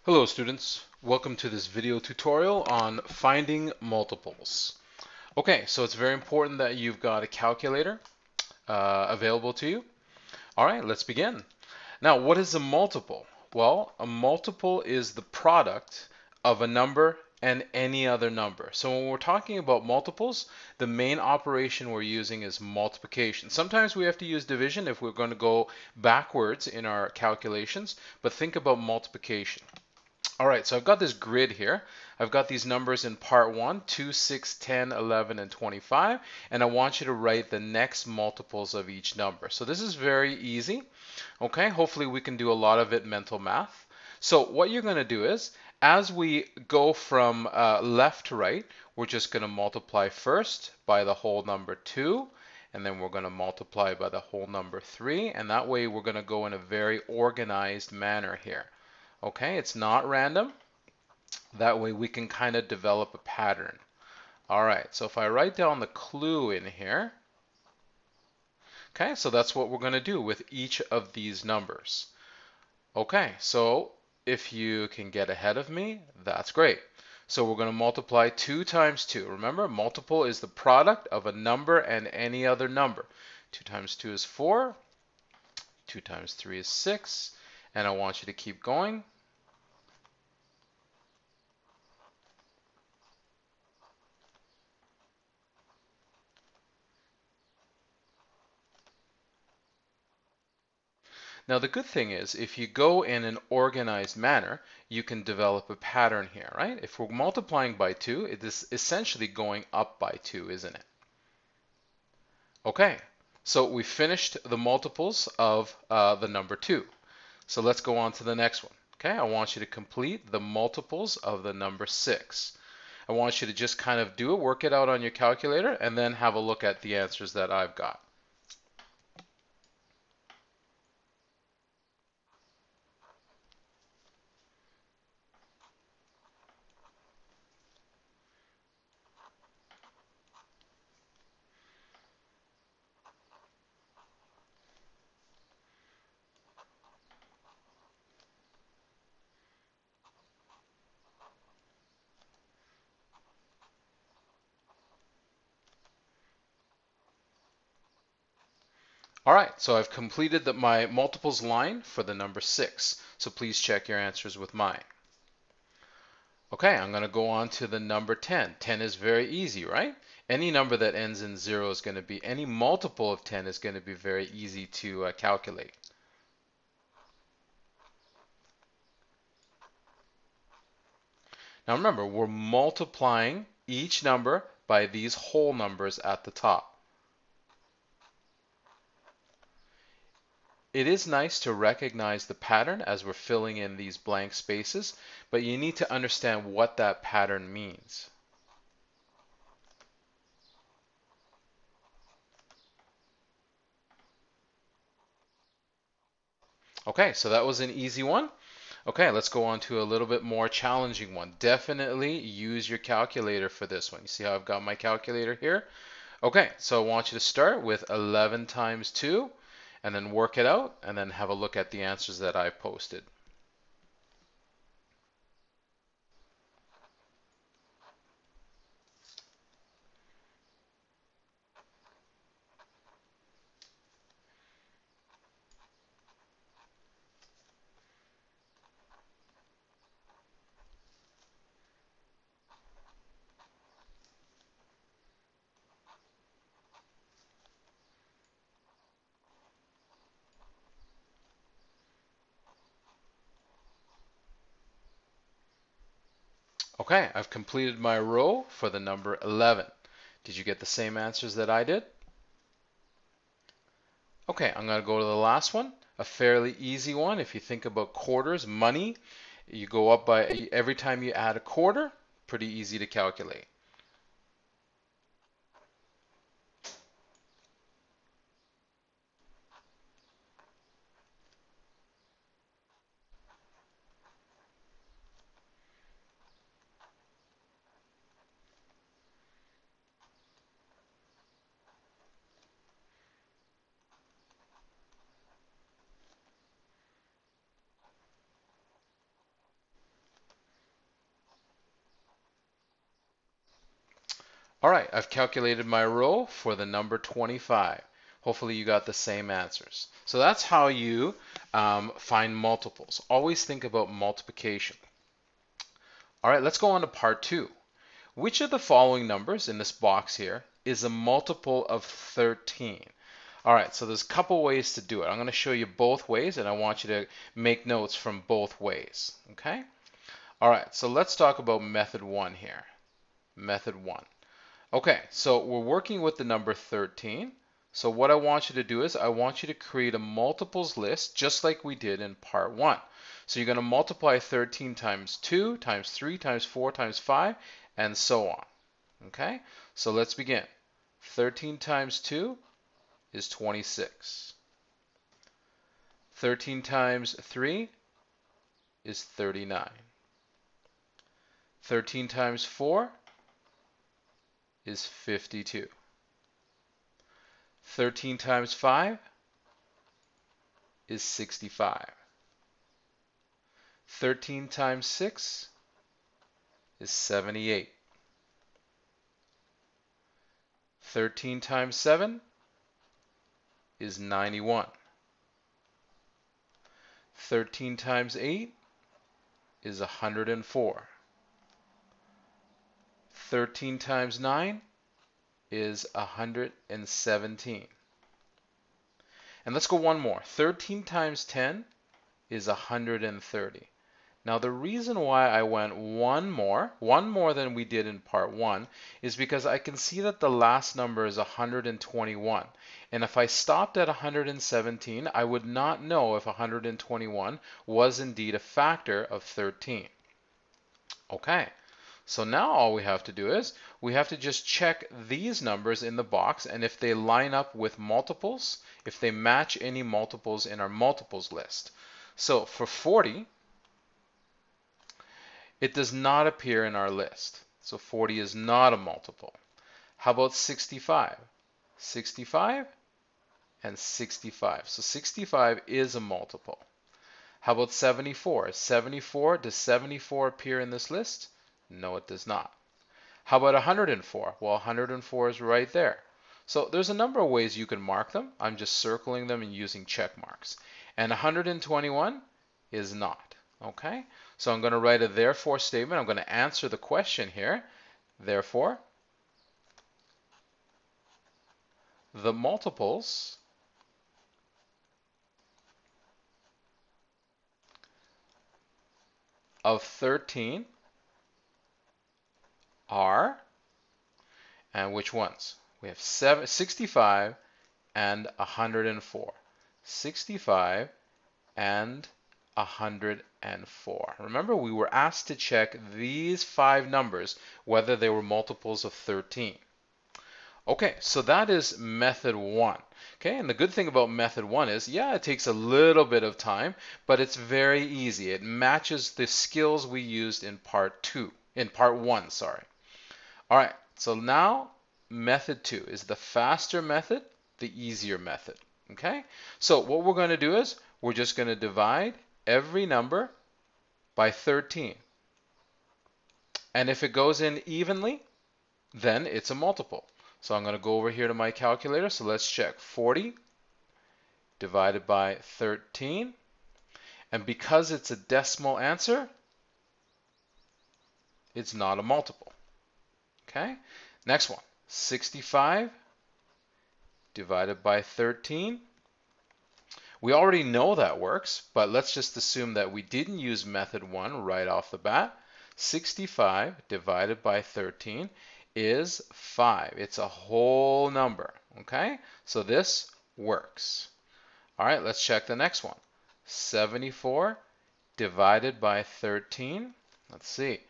Hello students, welcome to this video tutorial on finding multiples. Okay, so it's very important that you've got a calculator available to you. All right, let's begin. Now, what is a multiple? Well, a multiple is the product of a number and any other number. So when we're talking about multiples, the main operation we're using is multiplication. Sometimes we have to use division if we're going to go backwards in our calculations, but think about multiplication. All right, so I've got this grid here. I've got these numbers in part 1, 2, 6, 10, 11, and 25, and I want you to write the next multiples of each number. So this is very easy. Okay, hopefully we can do a lot of it mental math. So what you're going to do is, as we go from left to right, we're just going to multiply first by the whole number 2, and then we're going to multiply by the whole number 3, and that way we're going to go in a very organized manner here. Okay, it's not random. That way we can kind of develop a pattern. All right, so if I write down the clue in here, okay, so that's what we're going to do with each of these numbers. Okay, so if you can get ahead of me, that's great. So we're going to multiply 2 times 2. Remember, multiple is the product of a number and any other number. 2 times 2 is 4. 2 times 3 is 6. And I want you to keep going. Now the good thing is if you go in an organized manner, you can develop a pattern here, right? If we're multiplying by 2, it is essentially going up by 2, isn't it? Okay, so we finished the multiples of the number 2. So let's go on to the next one. Okay, I want you to complete the multiples of the number 6. I want you to just kind of do it, work it out on your calculator, and then have a look at the answers that I've got. All right, so I've completed my multiples line for the number 6. So please check your answers with mine. Okay, I'm going to go on to the number 10. 10 is very easy, right? Any number that ends in 0 is going to be, any multiple of 10 is going to be very easy to calculate. Now remember, we're multiplying each number by these whole numbers at the top. It is nice to recognize the pattern as we're filling in these blank spaces, but you need to understand what that pattern means. Okay, so that was an easy one. Okay, let's go on to a little bit more challenging one. Definitely use your calculator for this one. You see how I've got my calculator here? Okay, so I want you to start with 11 times 2 and then work it out and then have a look at the answers that I posted. Okay, I've completed my row for the number 11. Did you get the same answers that I did? Okay, I'm going to go to the last one, a fairly easy one. If you think about quarters, money, you go up by every time you add a quarter, pretty easy to calculate. All right, I've calculated my row for the number 25. Hopefully you got the same answers. So that's how you find multiples. Always think about multiplication. All right, let's go on to part 2. Which of the following numbers in this box here is a multiple of 13? All right, so there's a couple ways to do it. I'm going to show you both ways, and I want you to make notes from both ways, okay? All right, so let's talk about method 1 here. Method 1. Okay, so we're working with the number 13. So what I want you to do is I want you to create a multiples list just like we did in part 1. So you're going to multiply 13 times 2, times 3, times 4, times 5, and so on. Okay, so let's begin. 13 times 2 is 26. 13 times 3 is 39. 13 times 4 is 52. 13 times 5 is 65. 13 times 6 is 78. 13 times 7 is 91. 13 times 8 is 104. 13 times 9 is 117. And let's go one more. 13 times 10 is 130. Now the reason why I went one more than we did in part 1, is because I can see that the last number is 121. And if I stopped at 117, I would not know if 121 was indeed a factor of 13. Okay, so now all we have to do is we have to just check these numbers in the box, and if they line up with multiples, if they match any multiples in our multiples list. So for 40, it does not appear in our list. So 40 is not a multiple. How about 65? 65 and 65. So 65 is a multiple. How about 74? 74, does 74 appear in this list? No, it does not. How about 104? Well, 104 is right there. So there's a number of ways you can mark them. I'm just circling them and using check marks. And 121 is not. Okay? So I'm going to write a therefore statement. I'm going to answer the question here. Therefore, the multiples of 13 are, and which ones? We have 65 and 104. 65 and 104. Remember, we were asked to check these 5 numbers, whether they were multiples of 13. Okay, so that is method 1. Okay, and the good thing about method 1 is, yeah, it takes a little bit of time, but it's very easy. It matches the skills we used in part 1, sorry. All right, so now method 2 is the faster method, the easier method. Okay, so what we're going to do is we're just going to divide every number by 13. And if it goes in evenly, then it's a multiple. So I'm going to go over here to my calculator. So let's check. 40 divided by 13. And because it's a decimal answer, it's not a multiple. Okay, next one. 65 divided by 13. We already know that works, but let's just assume that we didn't use method 1 right off the bat. 65 divided by 13 is 5. It's a whole number, okay? So this works. All right, let's check the next one. 74 divided by 13. Let's see.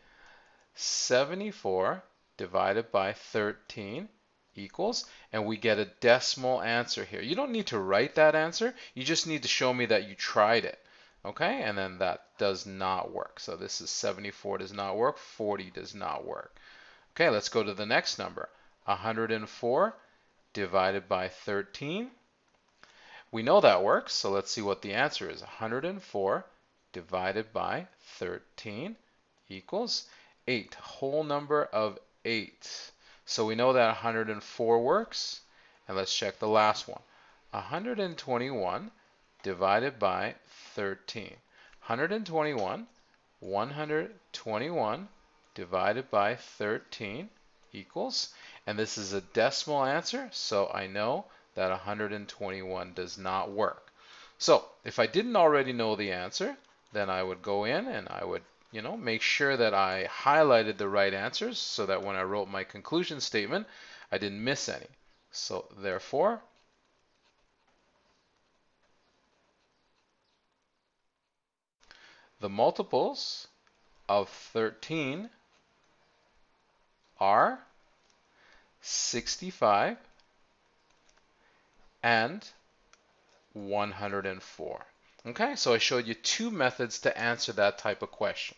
74 divided by 13 equals, and we get a decimal answer here. You don't need to write that answer. You just need to show me that you tried it. Okay, and then that does not work. So this is 74 does not work, 40 does not work. Okay, let's go to the next number. 104 divided by 13. We know that works, so let's see what the answer is. 104 divided by 13 equals 8, whole number of 8. So we know that 104 works. And let's check the last one. 121 divided by 13. 121, 121 divided by 13 equals, and this is a decimal answer, so I know that 121 does not work. So if I didn't already know the answer, then I would go in and I would, make sure that I highlighted the right answers so that when I wrote my conclusion statement, I didn't miss any. So therefore, the multiples of 13 are 65 and 104. Okay, so I showed you two methods to answer that type of question.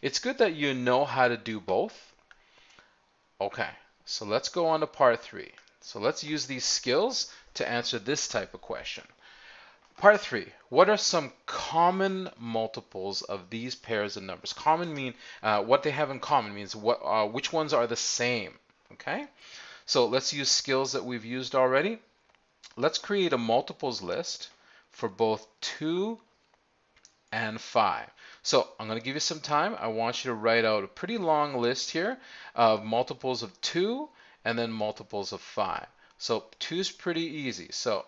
It's good that you know how to do both. Okay, so let's go on to part 3. So let's use these skills to answer this type of question. Part 3, what are some common multiples of these pairs of numbers? Common mean what they have in common means which ones are the same. Okay, so let's use skills that we've used already. Let's create a multiples list for both 2 and 5. So I'm going to give you some time. I want you to write out a pretty long list here of multiples of 2 and then multiples of 5. So 2 is pretty easy. So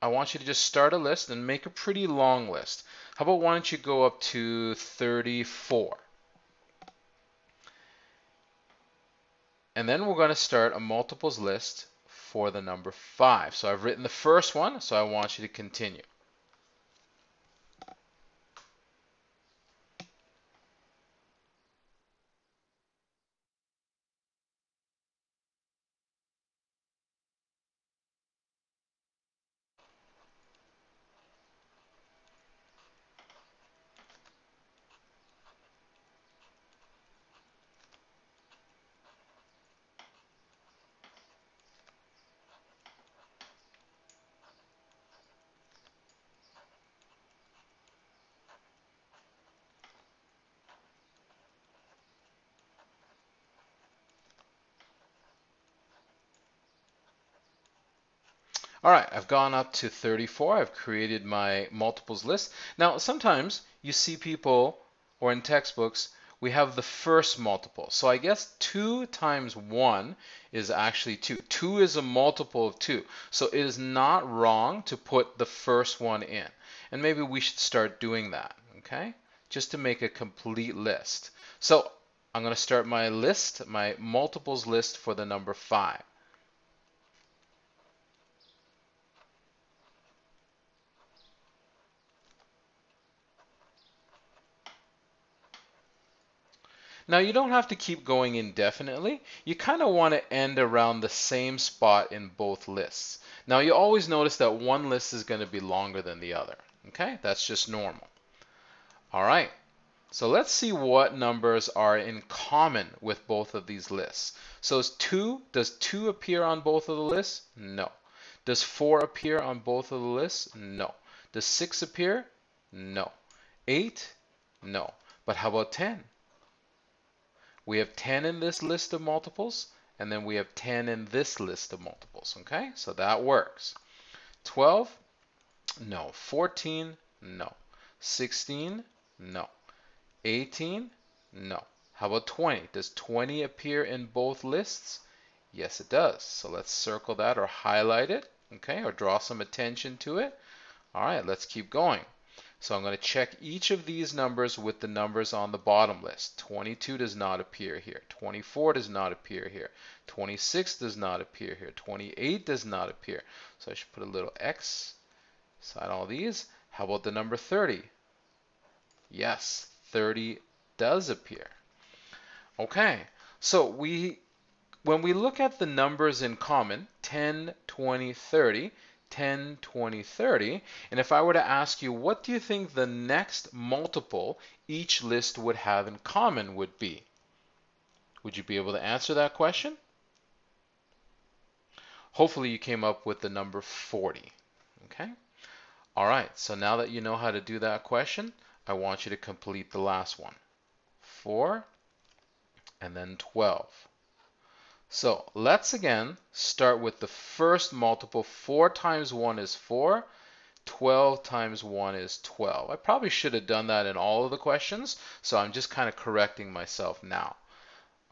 I want you to just start a list and make a pretty long list. How about why don't you go up to 34? And then we're going to start a multiples list for the number 5. So I've written the first one, so I want you to continue. All right, I've gone up to 34. I've created my multiples list. Now, sometimes you see people, or in textbooks, we have the first multiple. So I guess 2 times 1 is actually 2. 2 is a multiple of 2. So it is not wrong to put the first one in. And maybe we should start doing that, okay? Just to make a complete list. So I'm going to start my list, my multiples list for the number 5. Now you don't have to keep going indefinitely. You kind of want to end around the same spot in both lists. Now you always notice that one list is going to be longer than the other. Okay, that's just normal. All right, so let's see what numbers are in common with both of these lists. So does 2 appear on both of the lists? No. Does 4 appear on both of the lists? No. Does 6 appear? No. 8? No. But how about 10? We have 10 in this list of multiples, and then we have 10 in this list of multiples, okay? So that works. 12? No. 14? No. 16? No. 18? No. How about 20? Does 20 appear in both lists? Yes, it does. So let's circle that or highlight it, okay, or draw some attention to it. All right, let's keep going. So I'm going to check each of these numbers with the numbers on the bottom list. 22 does not appear here. 24 does not appear here. 26 does not appear here. 28 does not appear. So I should put a little X beside all these. How about the number 30? Yes, 30 does appear. Okay, so when we look at the numbers in common, 10, 20, 30, 10, 20, 30, and if I were to ask you, what do you think the next multiple each list would have in common would be? Would you be able to answer that question? Hopefully you came up with the number 40. Okay? All right, so now that you know how to do that question, I want you to complete the last one. 4 and then 12. So let's again start with the first multiple. 4 times 1 is 4. 12 times 1 is 12. I probably should have done that in all of the questions, so I'm just kind of correcting myself now.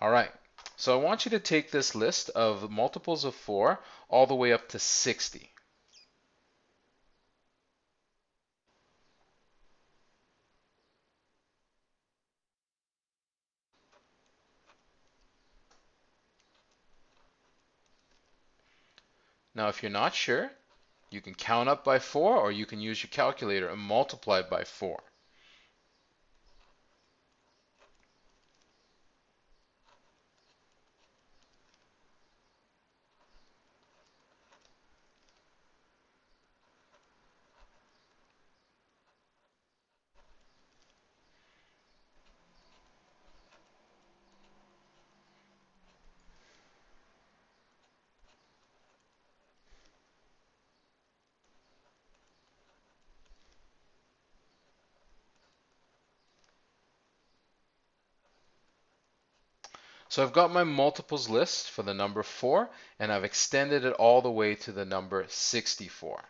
All right, so I want you to take this list of multiples of 4 all the way up to 60. Now, if you're not sure, you can count up by 4 or you can use your calculator and multiply by 4. So I've got my multiples list for the number 4, and I've extended it all the way to the number 64.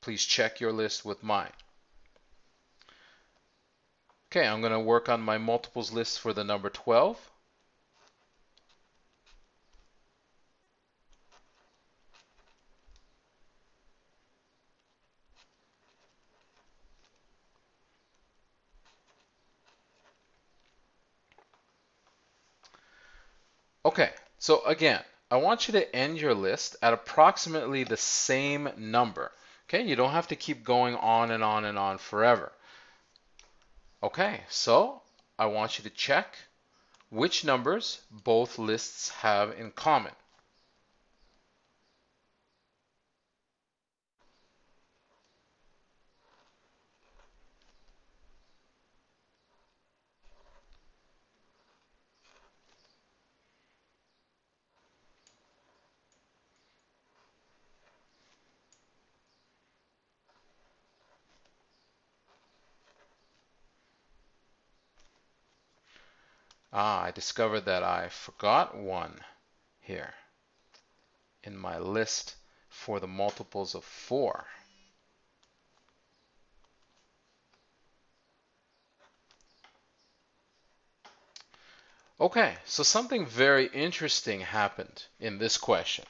Please check your list with mine. Okay, I'm going to work on my multiples list for the number 12. Okay, so again, I want you to end your list at approximately the same number. Okay, you don't have to keep going on and on and on forever. Okay, so I want you to check which numbers both lists have in common. I discovered that I forgot one here in my list for the multiples of 4. Okay, so something very interesting happened in this question.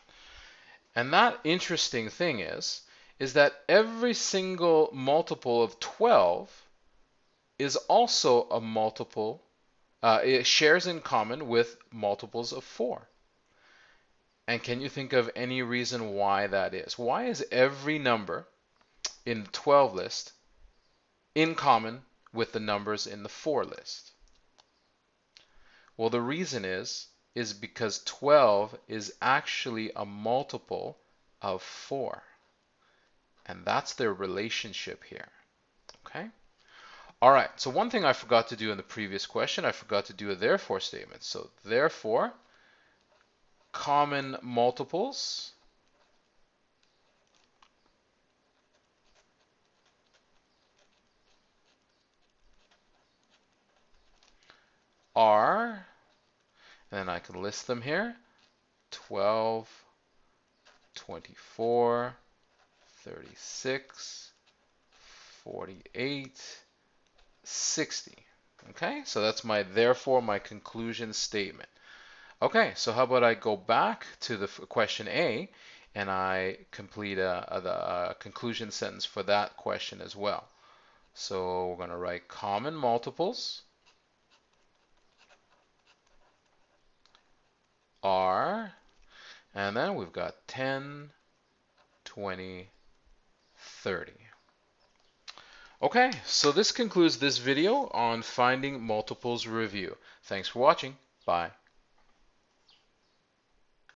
And that interesting thing is that every single multiple of 12 is also a multiple, it shares in common with multiples of 4. And can you think of any reason why that is? Why is every number in the 12 list in common with the numbers in the 4 list? Well, the reason is because 12 is actually a multiple of 4. And that's their relationship here. Okay? All right, so one thing I forgot to do in the previous question, I forgot to do a therefore statement. So therefore, common multiples are, and then I can list them here, 12, 24, 36, 48, 60. Okay, so that's my therefore, my conclusion statement. Okay, so how about I go back to the question A and I complete a conclusion sentence for that question as well. So we're going to write common multiples are, and then we've got 10, 20, 30. Okay, so this concludes this video on finding multiples review. Thanks for watching. Bye.